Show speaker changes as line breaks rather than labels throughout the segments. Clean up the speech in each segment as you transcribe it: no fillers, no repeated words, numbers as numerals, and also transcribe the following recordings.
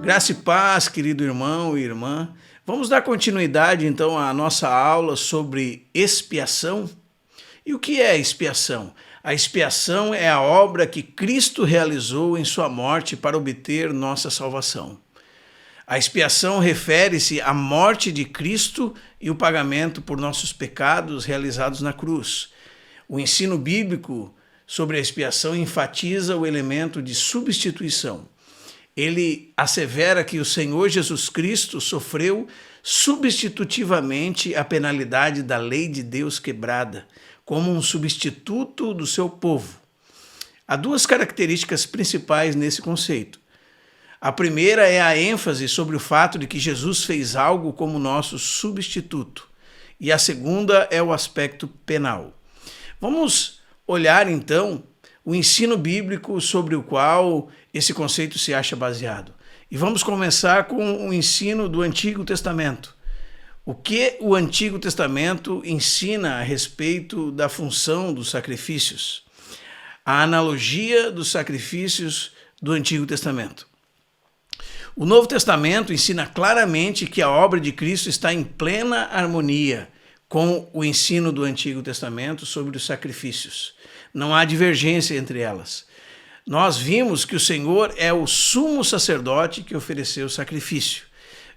Graça e paz, querido irmão e irmã. Vamos dar continuidade então à nossa aula sobre expiação. E o que é expiação? A expiação é a obra que Cristo realizou em sua morte para obter nossa salvação. A expiação refere-se à morte de Cristo e o pagamento por nossos pecados realizados na cruz. O ensino bíblico sobre a expiação enfatiza o elemento de substituição. Ele assevera que o Senhor Jesus Cristo sofreu substitutivamente a penalidade da lei de Deus quebrada, como um substituto do seu povo. Há duas características principais nesse conceito. A primeira é a ênfase sobre o fato de que Jesus fez algo como nosso substituto. E a segunda é o aspecto penal. Vamos olhar então o ensino bíblico sobre o qual esse conceito se acha baseado. E vamos começar com o ensino do Antigo Testamento. O que o Antigo Testamento ensina a respeito da função dos sacrifícios? A analogia dos sacrifícios do Antigo Testamento. O Novo Testamento ensina claramente que a obra de Cristo está em plena harmonia com o ensino do Antigo Testamento sobre os sacrifícios. Não há divergência entre elas. Nós vimos que o Senhor é o sumo sacerdote que ofereceu o sacrifício.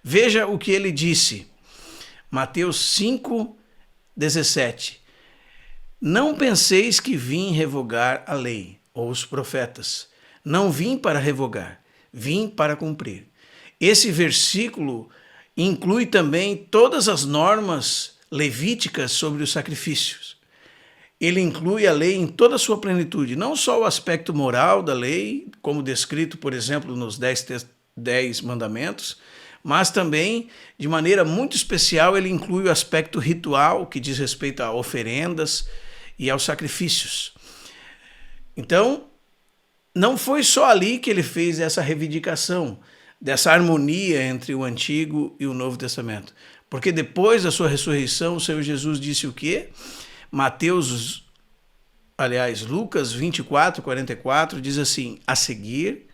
Veja o que ele disse. Mateus 5:17. Não penseis que vim revogar a lei ou os profetas. Não vim para revogar, vim para cumprir. Esse versículo inclui também todas as normas levíticas sobre os sacrifícios. Ele inclui a lei em toda a sua plenitude, não só o aspecto moral da lei, como descrito, por exemplo, nos 10 mandamentos, mas também, de maneira muito especial, ele inclui o aspecto ritual, que diz respeito a oferendas e aos sacrifícios. Então, não foi só ali que ele fez essa reivindicação, dessa harmonia entre o Antigo e o Novo Testamento. Porque depois da sua ressurreição, o Senhor Jesus disse o quê? Lucas 24:44 diz assim: a seguir,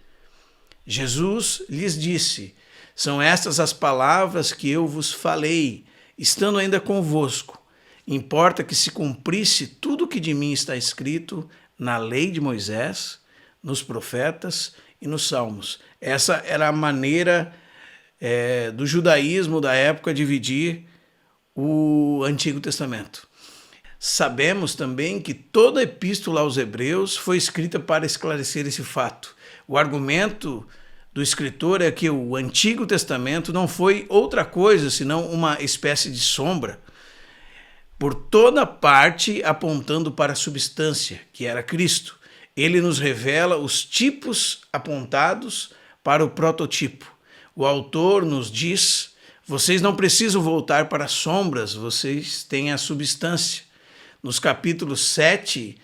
Jesus lhes disse: são estas as palavras que eu vos falei, estando ainda convosco. Importa que se cumprisse tudo o que de mim está escrito na lei de Moisés, nos profetas e nos salmos. Essa era a maneira do judaísmo da época dividir o Antigo Testamento. Sabemos também que toda a epístola aos Hebreus foi escrita para esclarecer esse fato. O argumento do escritor é que o Antigo Testamento não foi outra coisa senão uma espécie de sombra, por toda parte apontando para a substância, que era Cristo. Ele nos revela os tipos apontados para o prototipo. O autor nos diz: vocês não precisam voltar para as sombras, vocês têm a substância. Nos capítulos 7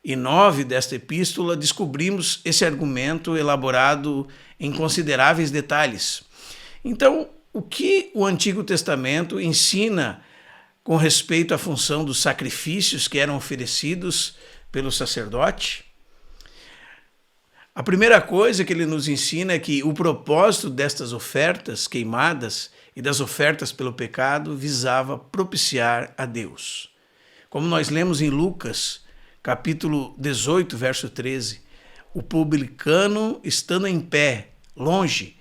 e 9 desta epístola, descobrimos esse argumento elaborado em consideráveis detalhes. Então, o que o Antigo Testamento ensina com respeito à função dos sacrifícios que eram oferecidos pelo sacerdote? A primeira coisa que ele nos ensina é que o propósito destas ofertas queimadas e das ofertas pelo pecado visava propiciar a Deus. Como nós lemos em Lucas, capítulo 18, verso 13, o publicano, estando em pé, longe,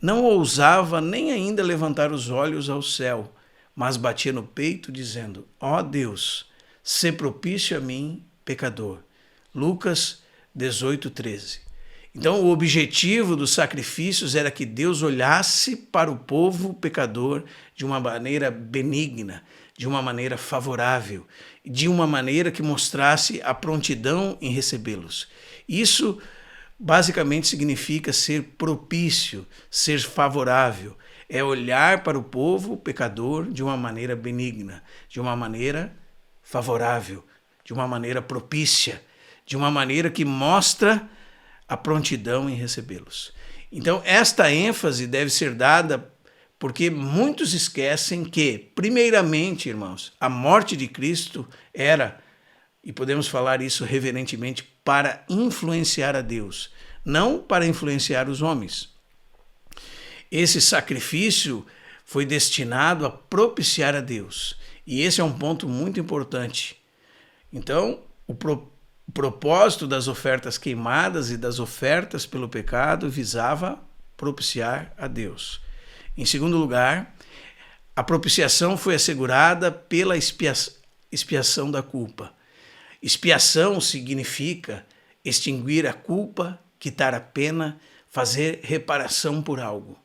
não ousava nem ainda levantar os olhos ao céu, mas batia no peito, dizendo: ó Deus, sê propício a mim, pecador. Lucas 18, 13. Então, o objetivo dos sacrifícios era que Deus olhasse para o povo pecador de uma maneira benigna, de uma maneira favorável, de uma maneira que mostrasse a prontidão em recebê-los. Isso basicamente significa ser propício, ser favorável. É olhar para o povo pecador de uma maneira benigna, de uma maneira favorável, de uma maneira propícia, de uma maneira que mostra a prontidão em recebê-los. Então, esta ênfase deve ser dada porque muitos esquecem que, primeiramente, irmãos, a morte de Cristo era, e podemos falar isso reverentemente, para influenciar a Deus, não para influenciar os homens. esse sacrifício foi destinado a propiciar a Deus. E esse é um ponto muito importante. Então, o propósito das ofertas queimadas e das ofertas pelo pecado visava propiciar a Deus. Em segundo lugar, a propiciação foi assegurada pela expiação da culpa. Expiação significa extinguir a culpa, quitar a pena, fazer reparação por algo.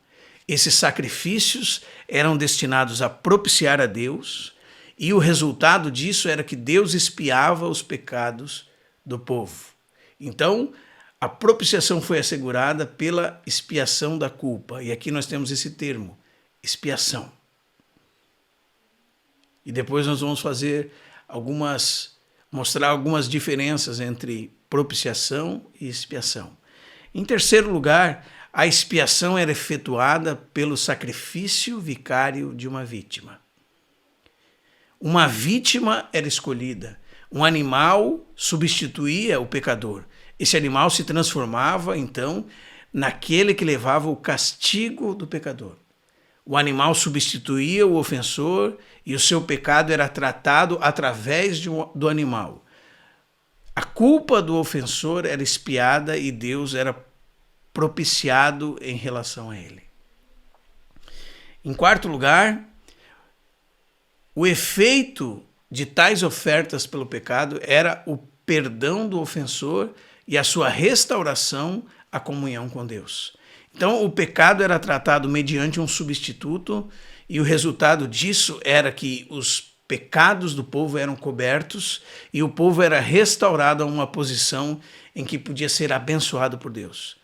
Esses sacrifícios eram destinados a propiciar a Deus, e o resultado disso era que Deus expiava os pecados do povo. Então, a propiciação foi assegurada pela expiação da culpa. E aqui nós temos esse termo, expiação. E depois nós vamos mostrar algumas diferenças entre propiciação e expiação. Em terceiro lugar, a expiação era efetuada pelo sacrifício vicário de uma vítima. Uma vítima era escolhida. Um animal substituía o pecador. Esse animal se transformava, então, naquele que levava o castigo do pecador. O animal substituía o ofensor e o seu pecado era tratado através do animal. A culpa do ofensor era expiada e Deus era propiciado em relação a ele. Em quarto lugar, o efeito de tais ofertas pelo pecado era o perdão do ofensor e a sua restauração à comunhão com Deus. Então, o pecado era tratado mediante um substituto e o resultado disso era que os pecados do povo eram cobertos e o povo era restaurado a uma posição em que podia ser abençoado por Deus.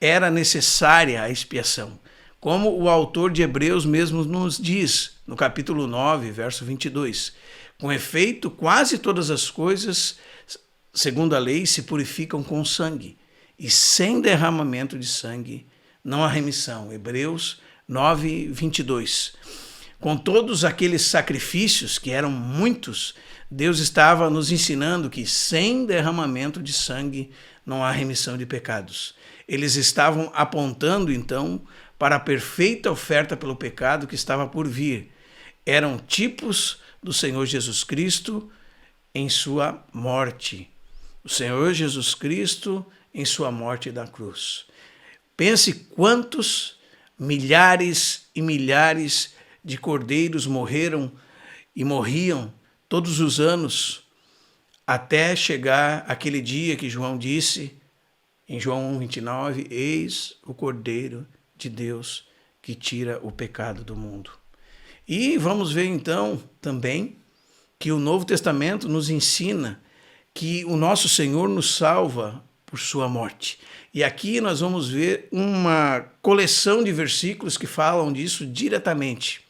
Era necessária a expiação, como o autor de Hebreus mesmo nos diz, no capítulo 9, verso 22. Com efeito, quase todas as coisas, segundo a lei, se purificam com sangue, e sem derramamento de sangue não há remissão. Hebreus 9, 22. Com todos aqueles sacrifícios, que eram muitos, Deus estava nos ensinando que sem derramamento de sangue não há remissão de pecados. Eles estavam apontando, então, para a perfeita oferta pelo pecado que estava por vir. Eram tipos do Senhor Jesus Cristo em sua morte. O Senhor Jesus Cristo em sua morte da cruz. Pense quantos milhares e milhares de cordeiros morreram e morriam todos os anos até chegar aquele dia que João disse em João 1:29, eis o Cordeiro de Deus que tira o pecado do mundo. E vamos ver então também que o Novo Testamento nos ensina que o nosso Senhor nos salva por sua morte. E aqui nós vamos ver uma coleção de versículos que falam disso diretamente.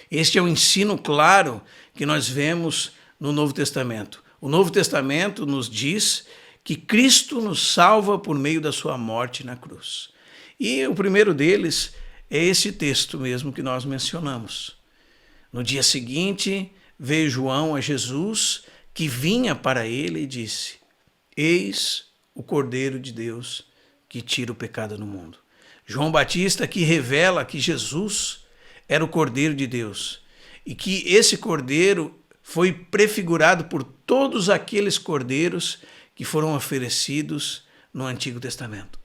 Este é o ensino claro que nós vemos no Novo Testamento. O Novo Testamento nos diz que Cristo nos salva por meio da sua morte na cruz. E o primeiro deles é esse texto mesmo que nós mencionamos. No dia seguinte, veio João a Jesus, que vinha para ele e disse, eis o Cordeiro de Deus que tira o pecado do mundo. João Batista aqui revela que Jesus era o Cordeiro de Deus e que esse Cordeiro foi prefigurado por todos aqueles cordeiros que foram oferecidos no Antigo Testamento.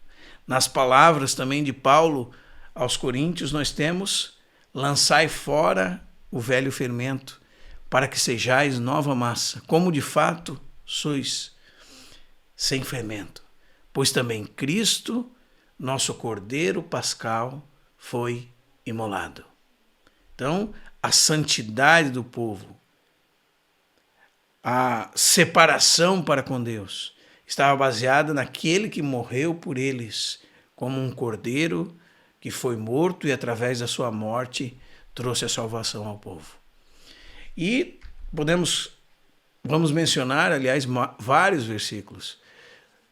Nas palavras também de Paulo aos Coríntios, nós temos, lançai fora o velho fermento, para que sejais nova massa, como de fato sois, sem fermento. Pois também Cristo, nosso Cordeiro Pascal, foi imolado. Então, a santidade do povo, a separação para com Deus, estava baseada naquele que morreu por eles, como um cordeiro que foi morto e através da sua morte trouxe a salvação ao povo. E vamos mencionar, aliás, vários versículos.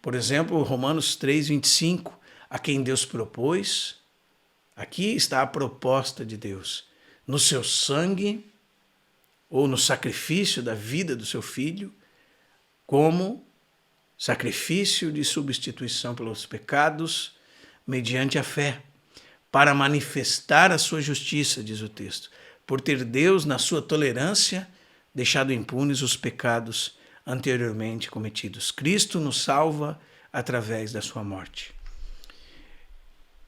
Por exemplo, Romanos 3:25, a quem Deus propôs, aqui está a proposta de Deus, no seu sangue, ou no sacrifício da vida do seu Filho, como sacrifício de substituição pelos pecados, mediante a fé, para manifestar a sua justiça, diz o texto, por ter Deus, na sua tolerância, deixado impunes os pecados anteriormente cometidos. Cristo nos salva através da sua morte.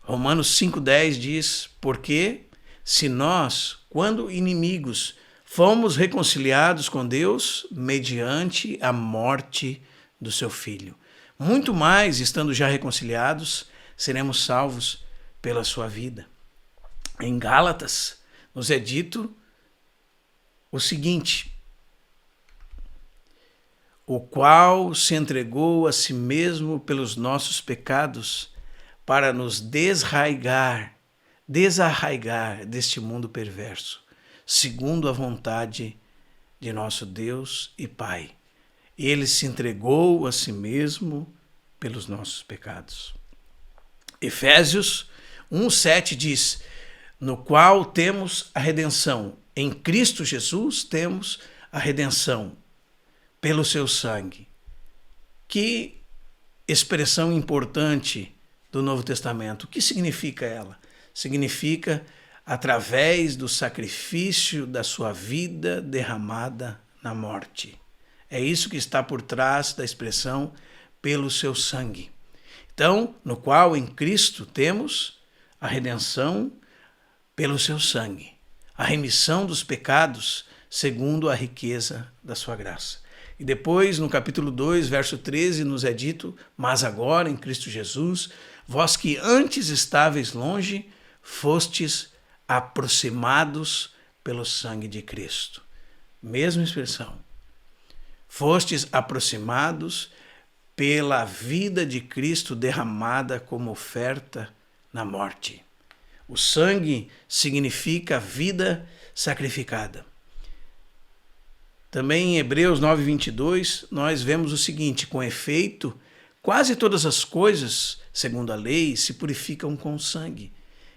Romanos 5,10 diz, porque se nós, quando inimigos, fomos reconciliados com Deus mediante a morte do seu Filho. Muito mais, estando já reconciliados, seremos salvos pela sua vida. Em Gálatas, nos é dito o seguinte, o qual se entregou a si mesmo pelos nossos pecados para nos desarraigar deste mundo perverso, segundo a vontade de nosso Deus e Pai. Ele se entregou a si mesmo pelos nossos pecados. Efésios 1,7 diz, no qual temos a redenção. Em Cristo Jesus temos a redenção pelo seu sangue. Que expressão importante do Novo Testamento. O que significa ela? Significa através do sacrifício da sua vida derramada na morte. É isso que está por trás da expressão pelo seu sangue. Então, no qual em Cristo temos a redenção pelo seu sangue, a remissão dos pecados segundo a riqueza da sua graça. E depois, no capítulo 2, verso 13, nos é dito, mas agora em Cristo Jesus, vós que antes estáveis longe, fostes aproximados pelo sangue de Cristo. Mesma expressão. Fostes aproximados pela vida de Cristo derramada como oferta na morte. O sangue significa vida sacrificada. Também em Hebreus 9:22, nós vemos o seguinte, com efeito, quase todas as coisas, segundo a lei, se purificam com sangue,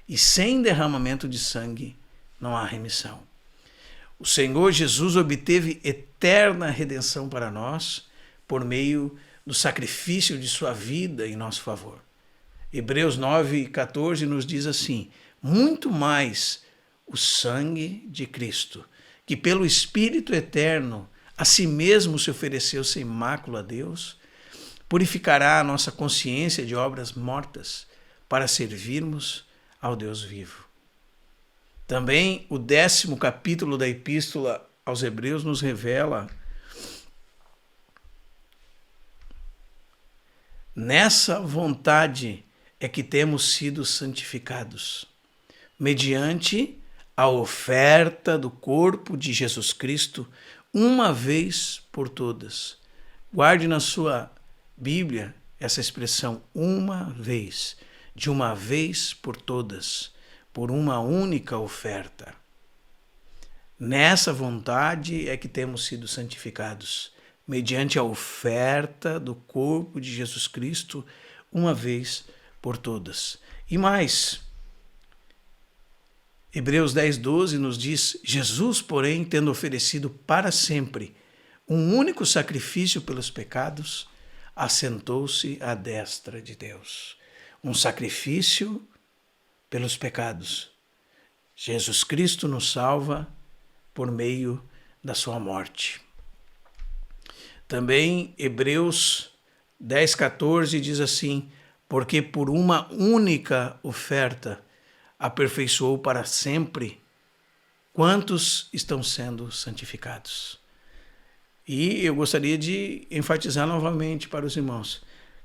e sem derramamento de sangue não há remissão. O Senhor Jesus obteve eterna redenção para nós por meio do sacrifício de sua vida em nosso favor. Hebreus 9:14 nos diz assim, muito mais o sangue de Cristo, que pelo Espírito eterno a si mesmo se ofereceu sem mácula a Deus, purificará a nossa consciência de obras mortas para servirmos ao Deus vivo. Também o 10º capítulo da Epístola aos Hebreus nos revela nessa vontade é que temos sido santificados, mediante a oferta do corpo de Jesus Cristo, uma vez por todas. Guarde na sua Bíblia essa expressão, uma vez, de uma vez por todas, por uma única oferta. Nessa vontade é que temos sido santificados, mediante a oferta do corpo de Jesus Cristo, uma vez por todas. E mais, Hebreus 10:12 nos diz, Jesus, porém, tendo oferecido para sempre um único sacrifício pelos pecados, assentou-se à destra de Deus. Um sacrifício pelos pecados. Jesus Cristo nos salva por meio da sua morte. Também Hebreus 10:14 diz assim, porque por uma única oferta aperfeiçoou para sempre quantos estão sendo santificados. E eu gostaria de enfatizar novamente para os irmãos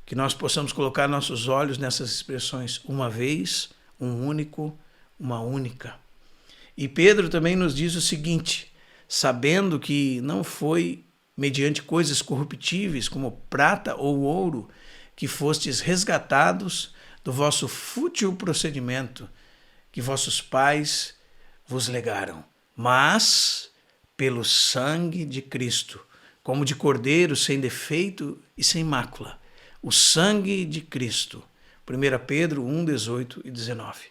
que nós possamos colocar nossos olhos nessas expressões, uma vez, um único, uma única. E Pedro também nos diz o seguinte, sabendo que não foi mediante coisas corruptíveis como prata ou ouro que fostes resgatados do vosso fútil procedimento que vossos pais vos legaram, mas pelo sangue de Cristo, como de cordeiro sem defeito e sem mácula, o sangue de Cristo. 1 Pedro 1:18 e 19.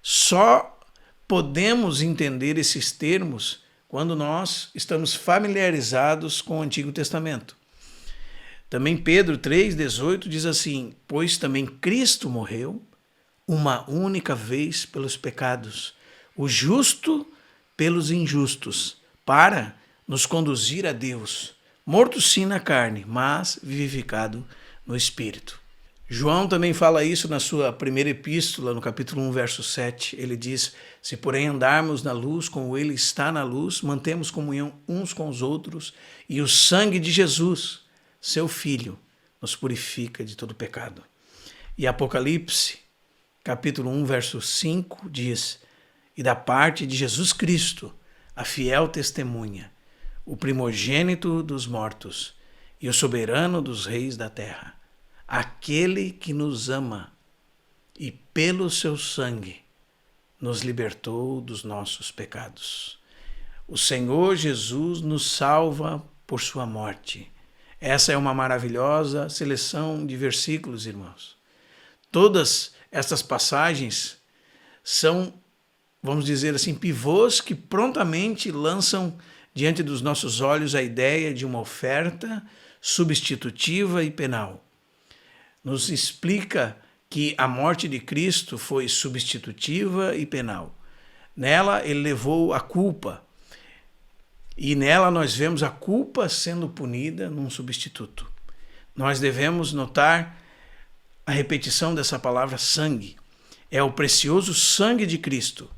Só podemos entender esses termos quando nós estamos familiarizados com o Antigo Testamento. Também Pedro 3:18 diz assim, pois também Cristo morreu uma única vez pelos pecados, o justo pelos injustos, para nos conduzir a Deus, morto sim na carne, mas vivificado no Espírito. João também fala isso na sua primeira epístola, no capítulo 1, verso 7. Ele diz: se porém andarmos na luz, como ele está na luz, mantemos comunhão uns com os outros, e o sangue de Jesus, seu Filho, nos purifica de todo pecado. E Apocalipse, capítulo 1, verso 5, diz: e da parte de Jesus Cristo, a fiel testemunha, o primogênito dos mortos e o soberano dos reis da terra, aquele que nos ama e pelo seu sangue nos libertou dos nossos pecados. O Senhor Jesus nos salva por sua morte. Essa é uma maravilhosa seleção de versículos, irmãos. Todas estas passagens são, vamos dizer assim, pivôs que prontamente lançam diante dos nossos olhos a ideia de uma oferta substitutiva e penal. Nos explica que a morte de Cristo foi substitutiva e penal. Nela ele levou a culpa, e nela nós vemos a culpa sendo punida num substituto. Nós devemos notar a repetição dessa palavra sangue. É o precioso sangue de Cristo,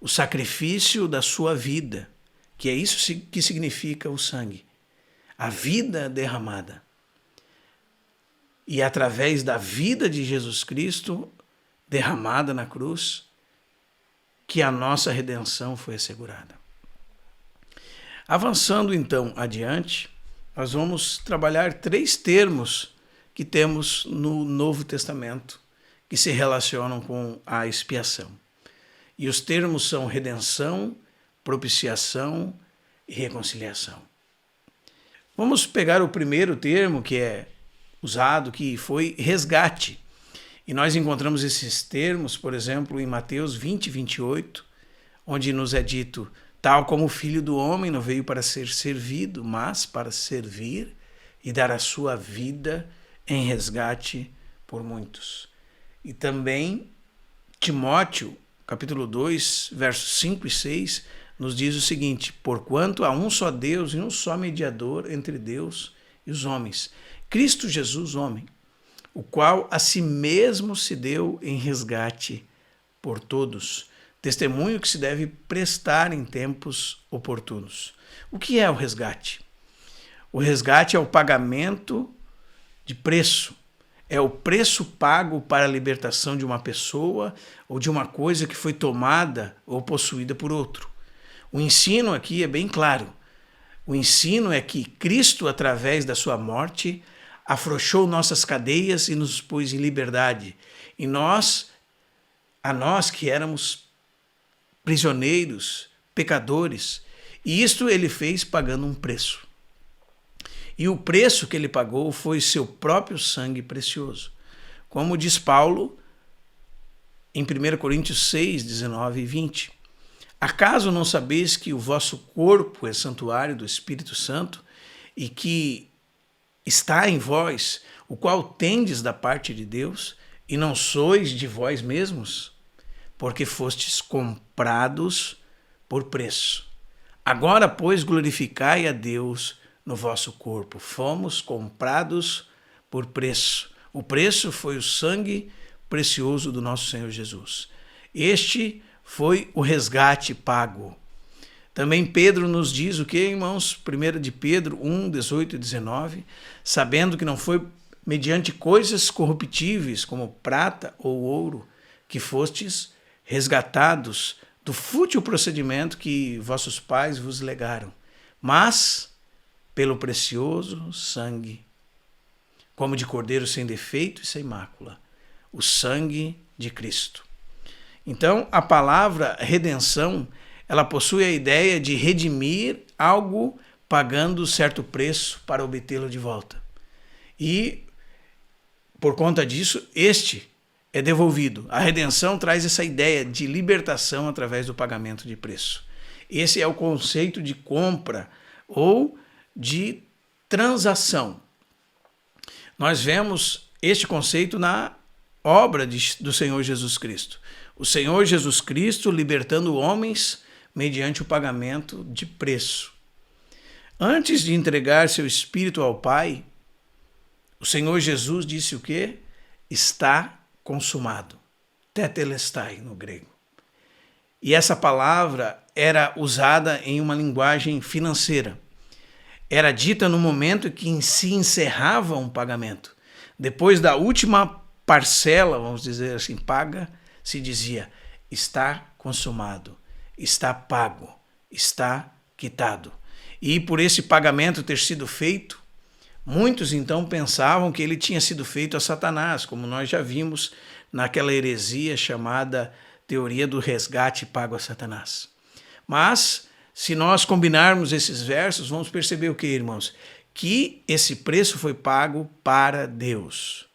o sacrifício da sua vida, que é isso que significa o sangue, a vida derramada. E através da vida de Jesus Cristo, derramada na cruz, que a nossa redenção foi assegurada. Avançando então adiante, nós vamos trabalhar 3 termos que temos no Novo Testamento, que se relacionam com a expiação. E os termos são redenção, propiciação e reconciliação. Vamos pegar o primeiro termo que é usado, que foi resgate. E nós encontramos esses termos, por exemplo, em Mateus 20, 28, onde nos é dito: tal como o Filho do Homem não veio para ser servido, mas para servir e dar a sua vida em resgate por muitos. E também Timóteo, capítulo 2, versos 5 e 6, nos diz o seguinte: porquanto há um só Deus e um só mediador entre Deus e os homens, Cristo Jesus, homem, o qual a si mesmo se deu em resgate por todos, testemunho que se deve prestar em tempos oportunos. O que é o resgate? O resgate é o pagamento de preço. É o preço pago para a libertação de uma pessoa ou de uma coisa que foi tomada ou possuída por outro. O ensino aqui é bem claro. O ensino é que Cristo, através da sua morte, afrouxou nossas cadeias e nos pôs em liberdade. E a nós que éramos prisioneiros, pecadores, e isto ele fez pagando um preço. E o preço que ele pagou foi seu próprio sangue precioso. Como diz Paulo em 1 Coríntios 6, 19 e 20. Acaso não sabeis que o vosso corpo é santuário do Espírito Santo e que está em vós, o qual tendes da parte de Deus, e não sois de vós mesmos? Porque fostes comprados por preço. Agora, pois, glorificai a Deus no vosso corpo. Fomos comprados por preço. O preço foi o sangue precioso do nosso Senhor Jesus. Este foi o resgate pago. Também Pedro nos diz o que, irmãos? 1 de Pedro 1, 18 e 19. Sabendo que não foi mediante coisas corruptíveis, como prata ou ouro, que fostes resgatados do fútil procedimento que vossos pais vos legaram, mas pelo precioso sangue, como de cordeiro sem defeito e sem mácula, o sangue de Cristo. Então, a palavra redenção, ela possui a ideia de redimir algo pagando certo preço para obtê-lo de volta. E, por conta disso, este é devolvido. A redenção traz essa ideia de libertação através do pagamento de preço. Esse é o conceito de compra ou de transação. Nós vemos este conceito na obra do Senhor Jesus Cristo. O Senhor Jesus Cristo libertando homens mediante o pagamento de preço. Antes de entregar seu Espírito ao Pai, o Senhor Jesus disse o quê? Está consumado. Tetelestai no grego. E essa palavra era usada em uma linguagem financeira. Era dita no momento em que se encerrava um pagamento. Depois da última parcela, vamos dizer assim, paga, se dizia, está consumado, está pago, está quitado. E por esse pagamento ter sido feito, muitos então pensavam que ele tinha sido feito a Satanás, como nós já vimos naquela heresia chamada teoria do resgate pago a Satanás. Mas, se nós combinarmos esses versos, vamos perceber o que, irmãos? Que esse preço foi pago para Deus.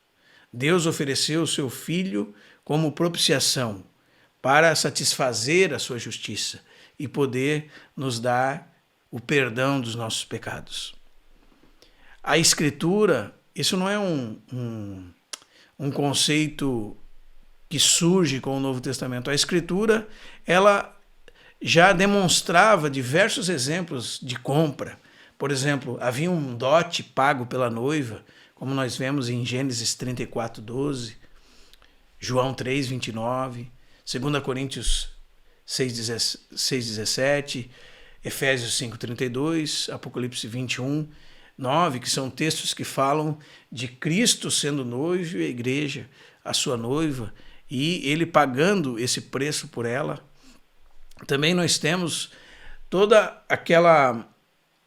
Deus ofereceu o seu Filho como propiciação para satisfazer a sua justiça e poder nos dar o perdão dos nossos pecados. A Escritura, isso não é um conceito que surge com o Novo Testamento. A Escritura, ela já demonstrava diversos exemplos de compra. Por exemplo, havia um dote pago pela noiva, como nós vemos em Gênesis 34:12, João 3:29, 2 Coríntios 6:17, Efésios 5:32, Apocalipse 21:9, que são textos que falam de Cristo sendo noivo e a igreja, a sua noiva, e ele pagando esse preço por ela. Também nós temos toda aquela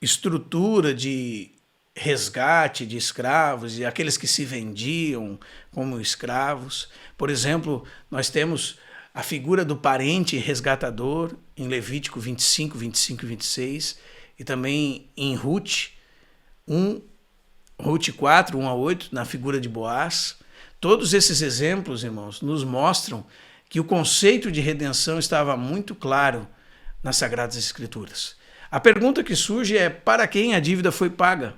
estrutura de resgate de escravos e aqueles que se vendiam como escravos. Por exemplo, nós temos a figura do parente resgatador em Levítico 25, 25 e 26 e também em Ruth 4, 1 a 8, na figura de Boaz. Todos esses exemplos, irmãos, nos mostram que o conceito de redenção estava muito claro nas Sagradas Escrituras. A pergunta que surge é: para quem a dívida foi paga?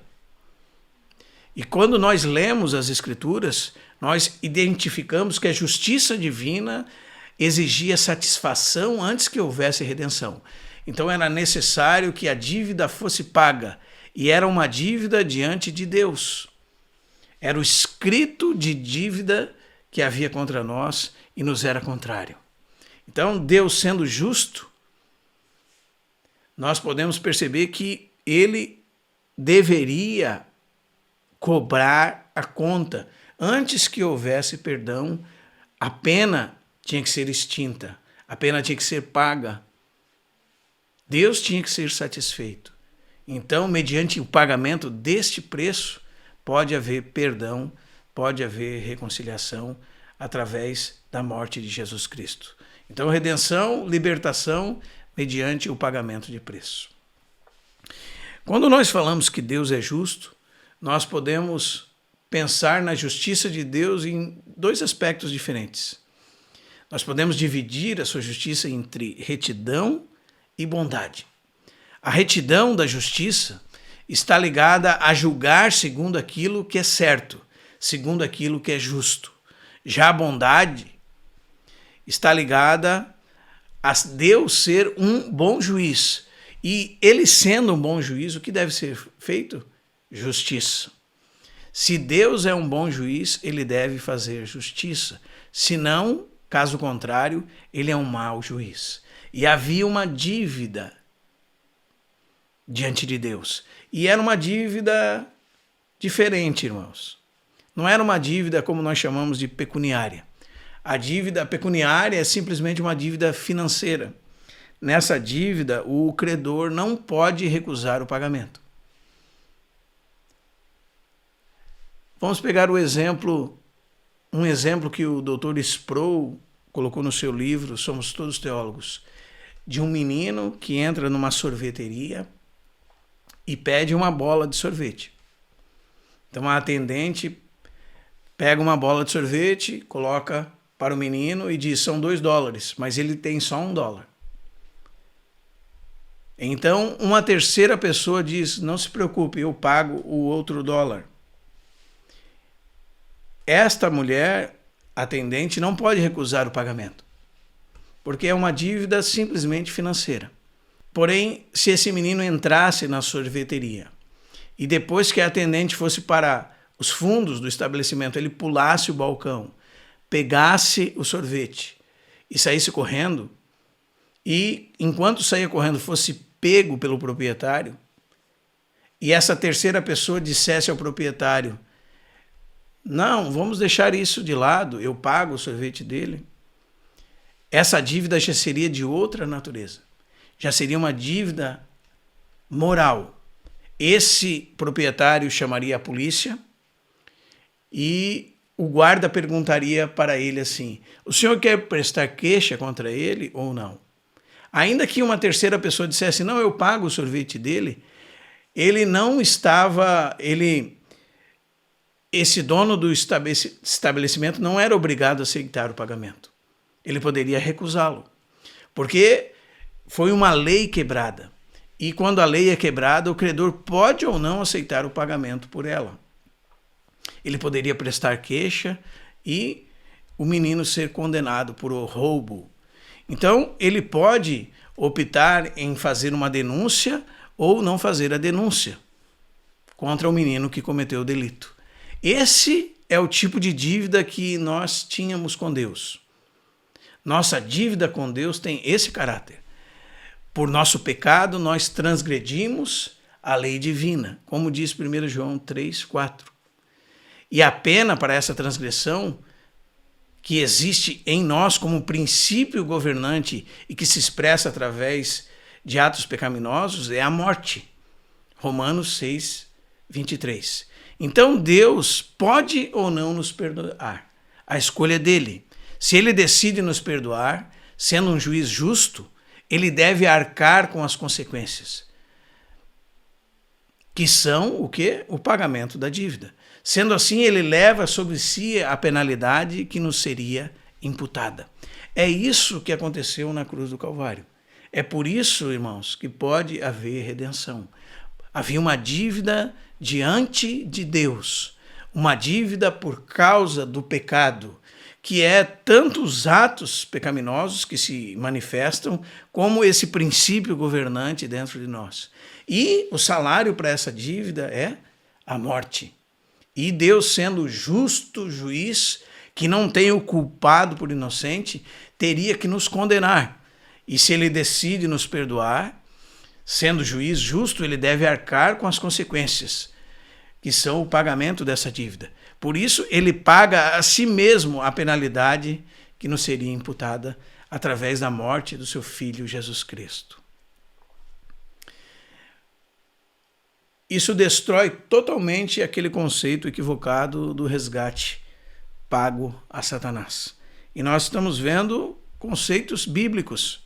E quando nós lemos as Escrituras, nós identificamos que a justiça divina exigia satisfação antes que houvesse redenção. Então era necessário que a dívida fosse paga, e era uma dívida diante de Deus. Era o escrito de dívida que havia contra nós e nos era contrário. Então, Deus sendo justo, nós podemos perceber que ele deveria cobrar a conta. Antes que houvesse perdão, a pena tinha que ser extinta, a pena tinha que ser paga. Deus tinha que ser satisfeito. Então, mediante o pagamento deste preço, pode haver perdão, pode haver reconciliação através da morte de Jesus Cristo. Então, redenção, libertação, mediante o pagamento de preço. Quando nós falamos que Deus é justo, nós podemos pensar na justiça de Deus em dois aspectos diferentes. Nós podemos dividir a sua justiça entre retidão e bondade. A retidão da justiça está ligada a julgar segundo aquilo que é certo, segundo aquilo que é justo. Já a bondade está ligada a Deus ser um bom juiz. E ele sendo um bom juiz, o que deve ser feito? Justiça. Se Deus é um bom juiz, ele deve fazer justiça. Se não, caso contrário, ele é um mau juiz. E havia uma dívida diante de Deus. E era uma dívida diferente, irmãos. Não era uma dívida como nós chamamos de pecuniária. A dívida pecuniária é simplesmente uma dívida financeira. Nessa dívida, o credor não pode recusar o pagamento. Vamos pegar um exemplo que o Dr. Sproul colocou no seu livro, Somos Todos Teólogos, de um menino que entra numa sorveteria e pede uma bola de sorvete. Então a atendente pega uma bola de sorvete, coloca para o menino e diz: são $2, mas ele tem só $1. Então uma terceira pessoa diz: não se preocupe, eu pago o outro $1. Esta mulher atendente não pode recusar o pagamento, porque é uma dívida simplesmente financeira. Porém, se esse menino entrasse na sorveteria e depois que a atendente fosse para os fundos do estabelecimento, ele pulasse o balcão, pegasse o sorvete e saísse correndo, e enquanto saía correndo fosse pego pelo proprietário, e essa terceira pessoa dissesse ao proprietário: não, vamos deixar isso de lado, eu pago o sorvete dele, essa dívida já seria de outra natureza. Já seria uma dívida moral. Esse proprietário chamaria a polícia e o guarda perguntaria para ele assim: o senhor quer prestar queixa contra ele ou não? Ainda que uma terceira pessoa dissesse: não, eu pago o sorvete dele, ele não estava... Esse dono do estabelecimento não era obrigado a aceitar o pagamento. Ele poderia recusá-lo, porque foi uma lei quebrada. E quando a lei é quebrada, o credor pode ou não aceitar o pagamento por ela. Ele poderia prestar queixa e o menino ser condenado por roubo. Então, ele pode optar em fazer uma denúncia ou não fazer a denúncia contra o menino que cometeu o delito. Esse é o tipo de dívida que nós tínhamos com Deus. Nossa dívida com Deus tem esse caráter. Por nosso pecado, nós transgredimos a lei divina, como diz 1 João 3:4. E a pena para essa transgressão, que existe em nós como princípio governante e que se expressa através de atos pecaminosos, é a morte. Romanos 6:23. Então Deus pode ou não nos perdoar. A escolha é dele. Se ele decide nos perdoar, sendo um juiz justo, ele deve arcar com as consequências, que são o quê? O pagamento da dívida. Sendo assim, ele leva sobre si a penalidade que nos seria imputada. É isso que aconteceu na cruz do Calvário. É por isso, irmãos, que pode haver redenção. Havia uma dívida diante de Deus, uma dívida por causa do pecado, que é tanto os atos pecaminosos que se manifestam, como esse princípio governante dentro de nós. E o salário para essa dívida é a morte. E Deus, sendo justo juiz, que não tem o culpado por inocente, teria que nos condenar. E se ele decide nos perdoar, sendo juiz justo, ele deve arcar com as consequências, que são o pagamento dessa dívida. Por isso, ele paga a si mesmo a penalidade que nos seria imputada através da morte do seu Filho Jesus Cristo. Isso destrói totalmente aquele conceito equivocado do resgate pago a Satanás. E nós estamos vendo conceitos bíblicos.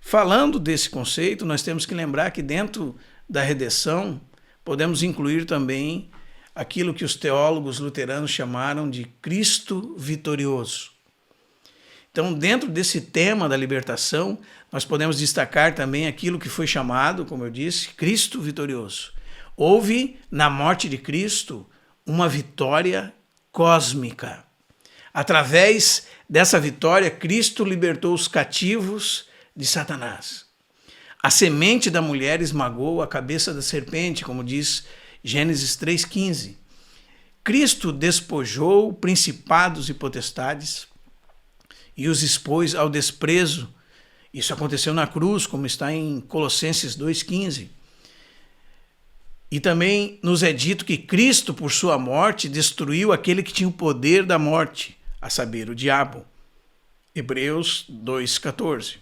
Falando desse conceito, nós temos que lembrar que dentro da redenção podemos incluir também aquilo que os teólogos luteranos chamaram de Cristo vitorioso. Então, dentro desse tema da libertação, nós podemos destacar também aquilo que foi chamado, como eu disse, Cristo vitorioso. Houve, na morte de Cristo, uma vitória cósmica. Através dessa vitória, Cristo libertou os cativos de Satanás. A semente da mulher esmagou a cabeça da serpente, como diz Gênesis 3,15. Cristo despojou principados e potestades e os expôs ao desprezo. Isso aconteceu na cruz, como está em Colossenses 2,15. E também nos é dito que Cristo, por sua morte, destruiu aquele que tinha o poder da morte, a saber, o diabo. Hebreus 2,14.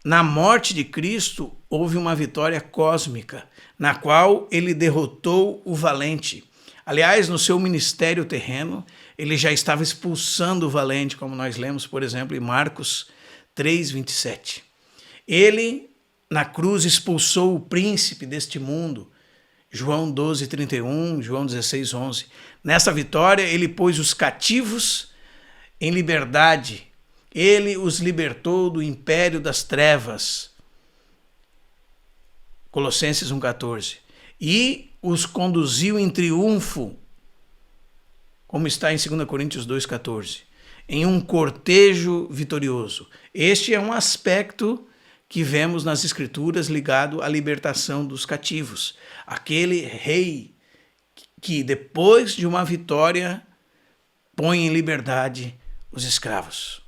Na morte de Cristo, houve uma vitória cósmica, na qual ele derrotou o valente. Aliás, no seu ministério terreno, ele já estava expulsando o valente, como nós lemos, por exemplo, em Marcos 3,27. Ele, na cruz, expulsou o príncipe deste mundo, João 12,31, João 16,11. Nessa vitória, ele pôs os cativos em liberdade. Ele os libertou do império das trevas, Colossenses 1,14. E os conduziu em triunfo, como está em 2 Coríntios 2,14. em um cortejo vitorioso. Este é um aspecto que vemos nas Escrituras ligado à libertação dos cativos. Aquele rei que, depois de uma vitória, põe em liberdade os escravos.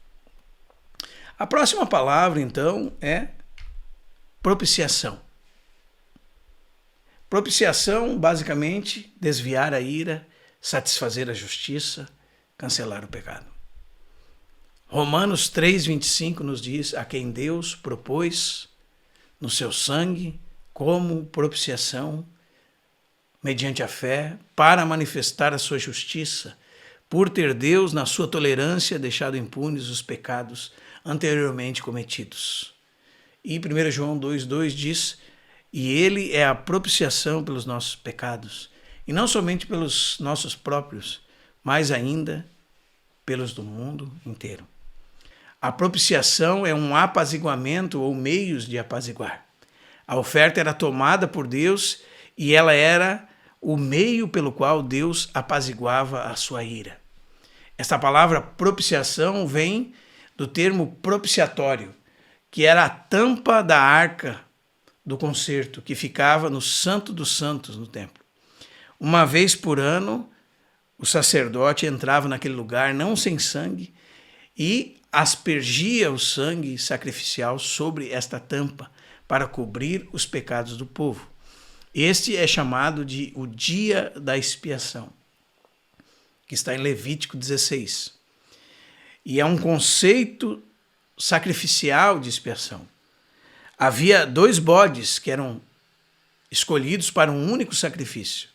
A próxima palavra, então, é propiciação. Propiciação, basicamente, desviar a ira, satisfazer a justiça, cancelar o pecado. Romanos 3,25 nos diz: a quem Deus propôs no seu sangue como propiciação, mediante a fé, para manifestar a sua justiça, por ter Deus, na sua tolerância, deixado impunes os pecados anteriormente cometidos. E 1 João 2,2 diz: e ele é a propiciação pelos nossos pecados, e não somente pelos nossos próprios, mas ainda pelos do mundo inteiro. A propiciação é um apaziguamento ou meios de apaziguar. A oferta era tomada por Deus e ela era o meio pelo qual Deus apaziguava a sua ira. Esta palavra propiciação vem do termo propiciatório, que era a tampa da arca do concerto, que ficava no Santo dos Santos no templo. Uma vez por ano, o sacerdote entrava naquele lugar, não sem sangue, e aspergia o sangue sacrificial sobre esta tampa para cobrir os pecados do povo. Este é chamado de o dia da expiação, que está em Levítico 16. E é um conceito sacrificial de expiação. Havia 2 bodes que eram escolhidos para um único sacrifício.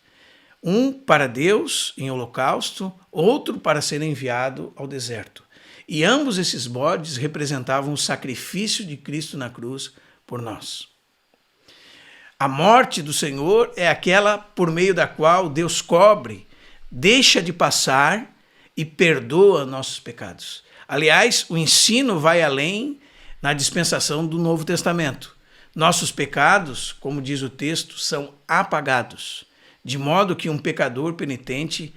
Um para Deus em holocausto, outro para ser enviado ao deserto. E ambos esses bodes representavam o sacrifício de Cristo na cruz por nós. A morte do Senhor é aquela por meio da qual Deus cobre, deixa de passar e perdoa nossos pecados. Aliás, o ensino vai além na dispensação do Novo Testamento. Nossos pecados, como diz o texto, são apagados, de modo que um pecador penitente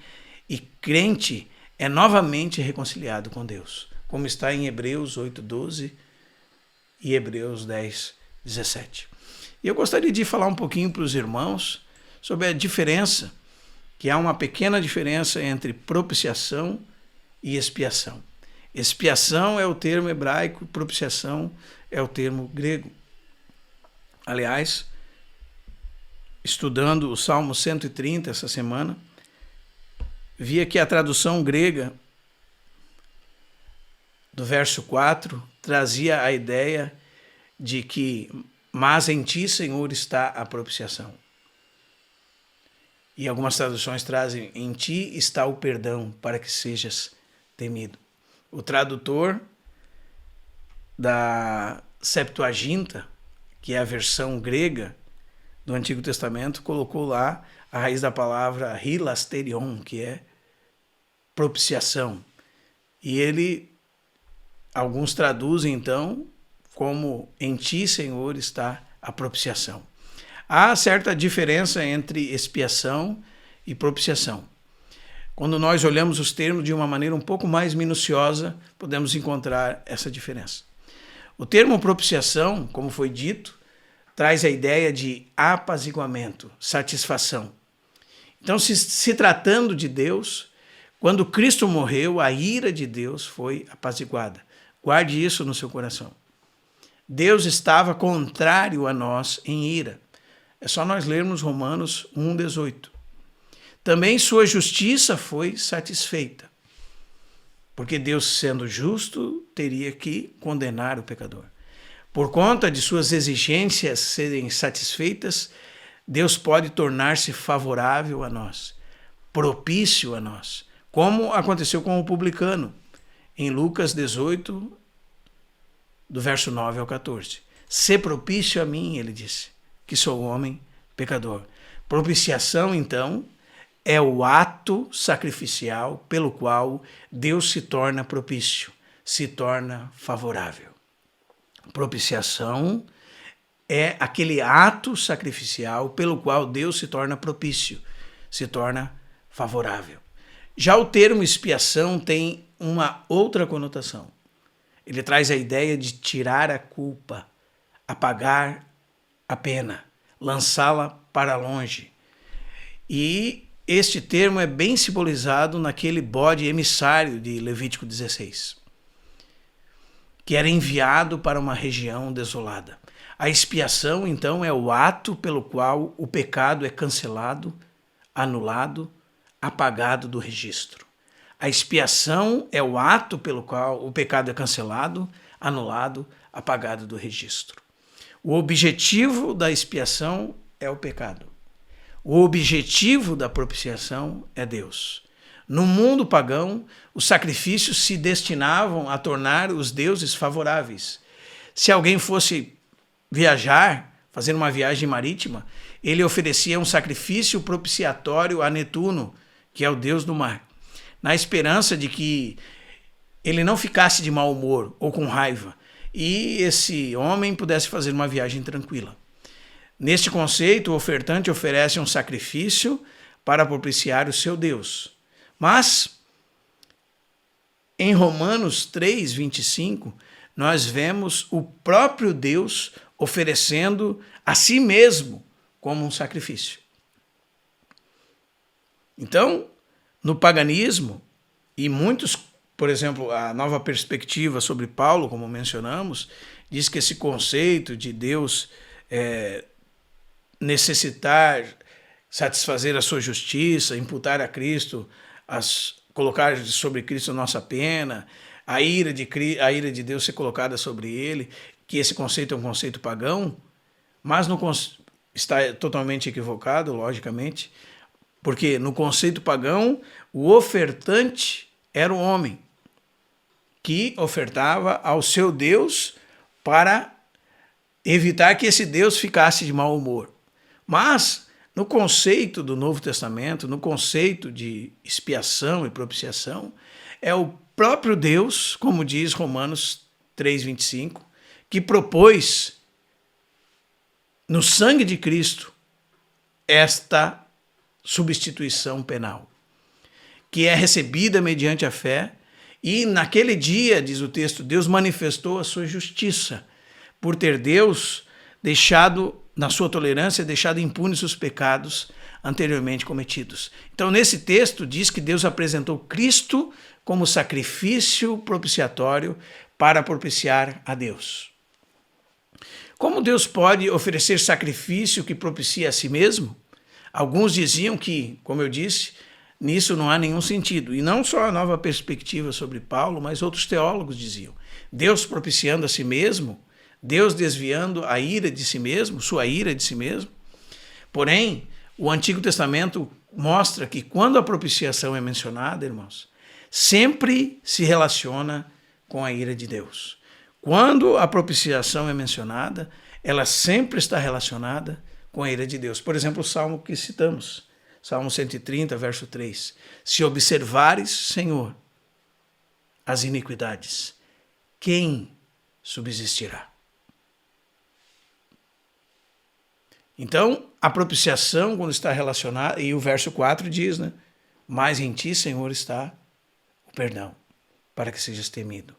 e crente é novamente reconciliado com Deus, como está em Hebreus 8:12 e Hebreus 10:17. E eu gostaria de falar um pouquinho para os irmãos sobre a diferença, que há uma pequena diferença entre propiciação e expiação. Expiação é o termo hebraico, propiciação é o termo grego. Aliás, estudando o Salmo 130 essa semana, via que a tradução grega do verso 4 trazia a ideia de que mas em ti, Senhor, está a propiciação. E algumas traduções trazem em ti está o perdão para que sejas temido. O tradutor da Septuaginta, que é a versão grega do Antigo Testamento, colocou lá a raiz da palavra hilasterion, que é propiciação. E alguns traduzem então como em ti, Senhor, está a propiciação. Há certa diferença entre expiação e propiciação. Quando nós olhamos os termos de uma maneira um pouco mais minuciosa, podemos encontrar essa diferença. O termo propiciação, como foi dito, traz a ideia de apaziguamento, satisfação. Então, se tratando de Deus, quando Cristo morreu, a ira de Deus foi apaziguada. Guarde isso no seu coração. Deus estava contrário a nós em ira. É só nós lermos Romanos 1,18. Também sua justiça foi satisfeita, porque Deus, sendo justo, teria que condenar o pecador. Por conta de suas exigências serem satisfeitas, Deus pode tornar-se favorável a nós, propício a nós, como aconteceu com o publicano, em Lucas 18, do verso 9 ao 14. Sê propício a mim, ele disse, que sou homem pecador. Propiciação, então, é o ato sacrificial pelo qual Deus se torna propício, se torna favorável. Propiciação é aquele ato sacrificial pelo qual Deus se torna propício, se torna favorável. Já o termo expiação tem uma outra conotação. Ele traz a ideia de tirar a culpa, apagar a pena, lançá-la para longe. E este termo é bem simbolizado naquele bode emissário de Levítico 16, que era enviado para uma região desolada. A expiação, então, é o ato pelo qual o pecado é cancelado, anulado, apagado do registro. A expiação é o ato pelo qual o pecado é cancelado, anulado, apagado do registro. O objetivo da expiação é o pecado. O objetivo da propiciação é Deus. No mundo pagão, os sacrifícios se destinavam a tornar os deuses favoráveis. Se alguém fosse viajar, fazer uma viagem marítima, ele oferecia um sacrifício propiciatório a Netuno, que é o deus do mar, na esperança de que ele não ficasse de mau humor ou com raiva e esse homem pudesse fazer uma viagem tranquila. Neste conceito, o ofertante oferece um sacrifício para propiciar o seu Deus. Mas, em Romanos 3, 25, nós vemos o próprio Deus oferecendo a si mesmo como um sacrifício. Então, no paganismo, e muitos, por exemplo, a nova perspectiva sobre Paulo, como mencionamos, diz que esse conceito de Deus necessitar, satisfazer a sua justiça, imputar a Cristo, colocar sobre Cristo a nossa pena, a ira de Deus ser colocada sobre ele, que esse conceito é um conceito pagão, mas está totalmente equivocado, logicamente, porque no conceito pagão, o ofertante era o homem que ofertava ao seu Deus para evitar que esse Deus ficasse de mau humor. Mas, no conceito do Novo Testamento, no conceito de expiação e propiciação, é o próprio Deus, como diz Romanos 3,25, que propôs no sangue de Cristo esta substituição penal, que é recebida mediante a fé, e naquele dia, diz o texto, Deus manifestou a sua justiça, por ter Deus deixado, na sua tolerância, deixado impunes os pecados anteriormente cometidos. Então, nesse texto, diz que Deus apresentou Cristo como sacrifício propiciatório para propiciar a Deus. Como Deus pode oferecer sacrifício que propicia a si mesmo? Alguns diziam que, como eu disse, nisso não há nenhum sentido. E não só a nova perspectiva sobre Paulo, mas outros teólogos diziam. Deus propiciando a si mesmo, Deus desviando a ira de si mesmo, sua ira de si mesmo. Porém, o Antigo Testamento mostra que quando a propiciação é mencionada, irmãos, sempre se relaciona com a ira de Deus. Quando a propiciação é mencionada, ela sempre está relacionada com a ira de Deus. Por exemplo, o salmo que citamos, Salmo 130, verso 3. Se observares, Senhor, as iniquidades, quem subsistirá? Então, a propiciação, quando está relacionada, e o verso 4 diz, né? Mas em ti, Senhor, está o perdão, para que sejas temido.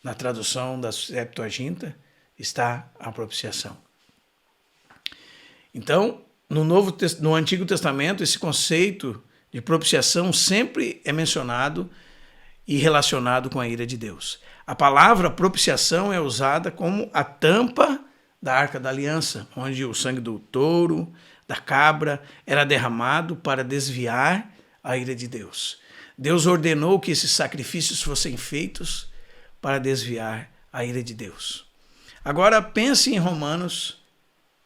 Na tradução da Septuaginta, está a propiciação. Então, no Antigo Testamento, esse conceito de propiciação sempre é mencionado e relacionado com a ira de Deus. A palavra propiciação é usada como a tampa da Arca da Aliança, onde o sangue do touro, da cabra, era derramado para desviar a ira de Deus. Deus ordenou que esses sacrifícios fossem feitos para desviar a ira de Deus. Agora pense em Romanos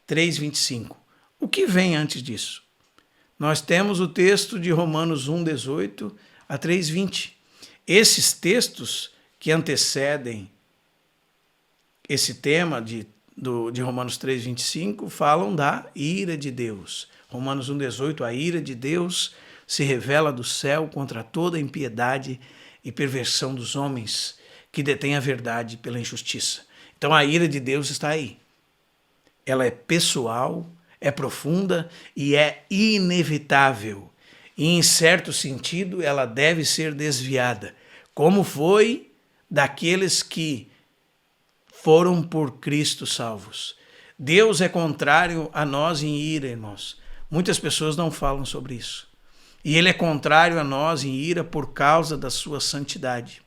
3,25. O que vem antes disso? Nós temos o texto de Romanos 1,18 a 3,20. Esses textos que antecedem esse tema de Romanos 3,25 falam da ira de Deus. Romanos 1,18, a ira de Deus se revela do céu contra toda a impiedade e perversão dos homens que detêm a verdade pela injustiça. Então a ira de Deus está aí. Ela é pessoal, é profunda e é inevitável. e, em certo sentido, ela deve ser desviada, como foi daqueles que foram por Cristo salvos. Deus é contrário a nós em ira, irmãos. Muitas pessoas não falam sobre isso. E Ele é contrário a nós em ira por causa da sua santidade.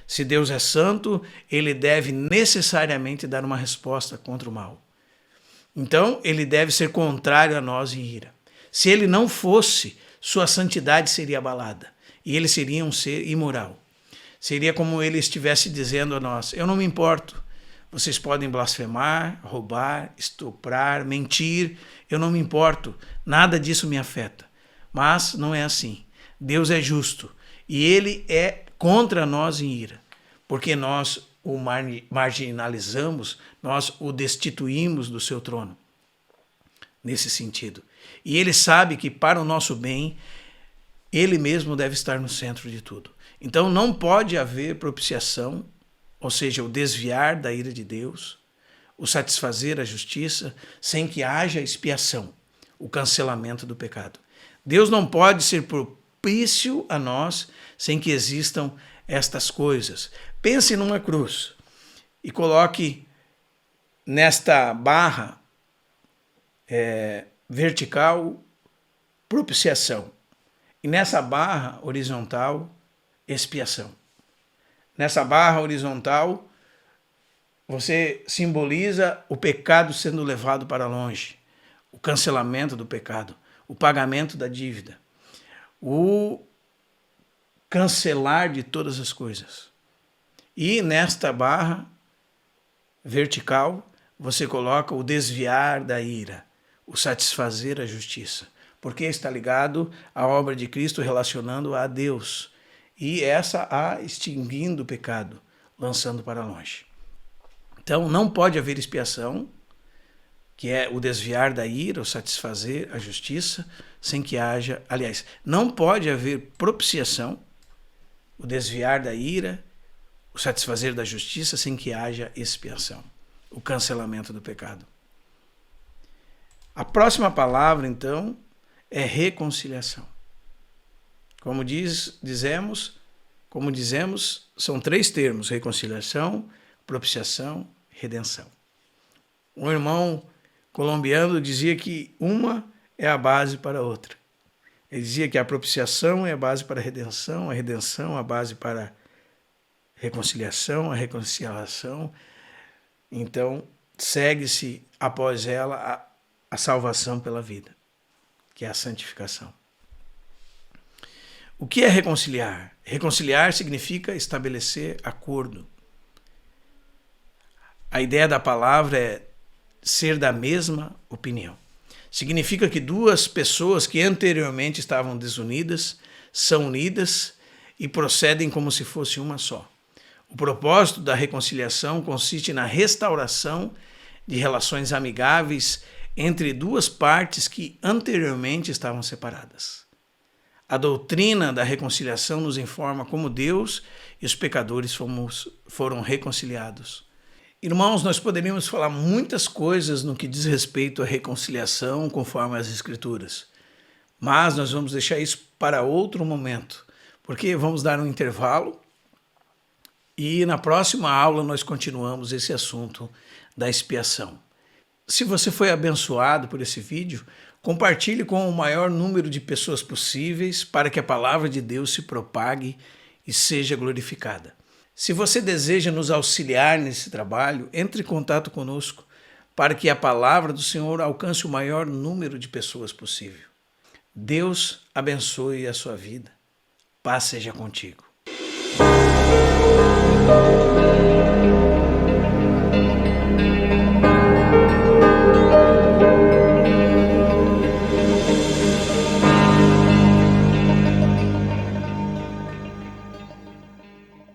Se Deus é santo, Ele deve necessariamente dar uma resposta contra o mal. Então, Ele deve ser contrário a nós em ira. Se Ele não fosse, sua santidade seria abalada e Ele seria um ser imoral. Seria como Ele estivesse dizendo a nós: eu não me importo, vocês podem blasfemar, roubar, estuprar, mentir, eu não me importo, nada disso me afeta. Mas não é assim. Deus é justo e Ele é contra nós em ira, porque nós o marginalizamos, nós o destituímos do seu trono, nesse sentido. E Ele sabe que para o nosso bem, Ele mesmo deve estar no centro de tudo. Então não pode haver propiciação, ou seja, o desviar da ira de Deus, o satisfazer a justiça, sem que haja expiação, o cancelamento do pecado. Deus não pode ser propício a nós sem que existam estas coisas. Pense numa cruz e coloque nesta barra vertical propiciação e nessa barra horizontal expiação. Nessa barra horizontal você simboliza o pecado sendo levado para longe, o cancelamento do pecado, o pagamento da dívida, o cancelar de todas as coisas. E nesta barra vertical, você coloca o desviar da ira, o satisfazer a justiça, porque está ligado à obra de Cristo relacionando a Deus, e essa a extinguindo o pecado, lançando para longe. Então não pode haver expiação, que é o desviar da ira, o satisfazer a justiça, sem que haja, aliás, não pode haver propiciação, o desviar da ira, o satisfazer da justiça, sem que haja expiação, o cancelamento do pecado. A próxima palavra, então, é reconciliação. Como dizemos, são 3 termos: reconciliação, propiciação, redenção. Um irmão colombiano dizia que uma é a base para a outra. Ele dizia que a propiciação é a base para a redenção a base para a reconciliação, a reconciliação. Então, segue-se após ela a salvação pela vida, que é a santificação. O que é reconciliar? Reconciliar significa estabelecer acordo. A ideia da palavra é ser da mesma opinião. Significa que 2 pessoas que anteriormente estavam desunidas são unidas e procedem como se fosse uma só. O propósito da reconciliação consiste na restauração de relações amigáveis entre 2 partes que anteriormente estavam separadas. A doutrina da reconciliação nos informa como Deus e os pecadores foram reconciliados. Irmãos, nós poderíamos falar muitas coisas no que diz respeito à reconciliação conforme as Escrituras, mas nós vamos deixar isso para outro momento, porque vamos dar um intervalo e na próxima aula nós continuamos esse assunto da expiação. Se você foi abençoado por esse vídeo, compartilhe com o maior número de pessoas possíveis para que a palavra de Deus se propague e seja glorificada. Se você deseja nos auxiliar nesse trabalho, entre em contato conosco para que a palavra do Senhor alcance o maior número de pessoas possível. Deus abençoe a sua vida. Paz seja contigo.